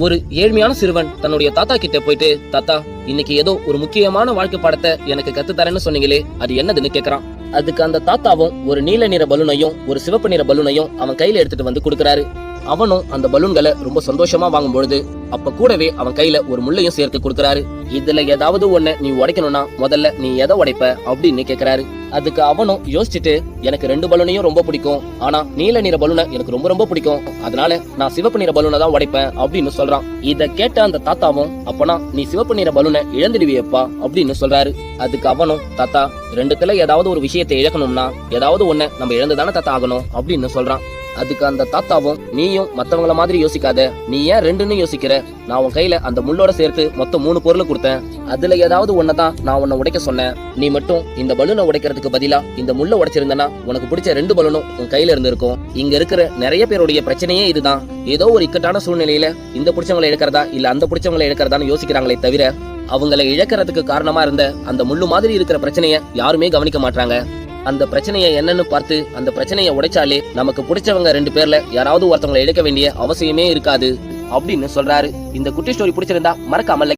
ஒரு ஏழ்மையான சிறுவன் தன்னுடைய தாத்தா கிட்ட போயிட்டு, தாத்தா இன்னைக்கு ஏதோ ஒரு முக்கியமான வாழ்க்கை பாடத்தை எனக்கு கத்து தரேன்னு சொன்னீங்களே, அது என்னதுன்னு கேக்குறான். அதுக்கு அந்த தாத்தாவும் ஒரு நீல நிற பலூனையும் ஒரு சிவப்பு நிற பலூனையும் அவன் கையில எடுத்துட்டு வந்து கொடுக்கறாரு. அவனும் அந்த பலூன்களை ரொம்ப சந்தோஷமா வாங்கும் பொழுது அப்ப கூடவே அவன் கையில ஒரு முள்ளையும் சேர்த்து கொடுக்கறாரு. இதுல ஏதாவது ஒண்ணு நீ உடைக்கணும்னா முதல்ல நீ எதை உடைப்ப அப்படின்னு கேக்குறாரு. அதுக்கு அவனும் யோசிச்சுட்டு, எனக்கு 2 பலூனையும் ரொம்ப பிடிக்கும், ஆனா நீல நிற பலூனை எனக்கு ரொம்ப ரொம்ப பிடிக்கும், அதனால நான் சிவப்பு நிற பலூனை தான் உடைப்பேன் அப்படின்னு சொல்றான். இத கேட்ட அந்த தாத்தாவும், அப்பனா நீ சிவப்பு நிற பலூனை இழந்துடுவியப்பா அப்படின்னு சொல்றாரு. அதுக்கு அவனும், தாத்தா 2த்துல ஏதாவது ஒரு விஷயத்தை இழக்கணும்னா ஏதாவது ஒண்ணு நம்ம இழந்துதானே தாத்தா ஆகணும் அப்படின்னு சொல்றான். அதுக்கு அந்த தாத்தாவும், நீயும் மத்தவங்கள மாதிரி யோசிக்காத, நீ ஏன் 2ன்னு யோசிக்கிற, நான் உன் கையில அந்த முள்ளோட சேர்த்து மொத்தம் 3 பொருள் கொடுத்தேன், அதுல ஏதாவது ஒன்னதான் நான் உன்னை உடைக்க சொன்னேன், நீ மட்டும் இந்த பலூனை உடைக்கிறதுக்கு பதிலா இந்த முள்ள உடைச்சிருந்தனா உனக்கு பிடிச்ச 2 பலூனும் உன் கையில இருந்திருக்கும். இங்க இருக்கிற நிறைய பேருடைய பிரச்சனையே இதுதான், ஏதோ ஒரு இக்கட்டான சூழ்நிலையில இந்த பிடிச்சவங்களை இழக்கிறதா இல்ல அந்த பிடிச்சவங்களை இழக்கிறதான்னு யோசிக்கிறாங்களே தவிர அவங்களை இழக்கிறதுக்கு காரணமா இருந்த அந்த முள்ளு மாதிரி இருக்கிற பிரச்சனைய யாருமே கவனிக்க மாட்டாங்க. அந்த பிரச்சனையை என்னன்னு பார்த்து அந்த பிரச்சனையை உடைச்சாலே நமக்கு பிடிச்சவங்க 2 பேர்ல யாராவது ஒருத்தவங்களை இழக்க வேண்டிய அவசியமே இருக்காது அப்படின்னு சொல்றாரு. இந்த குட்டி ஸ்டோரி பிடிச்சிருந்தா மறக்காம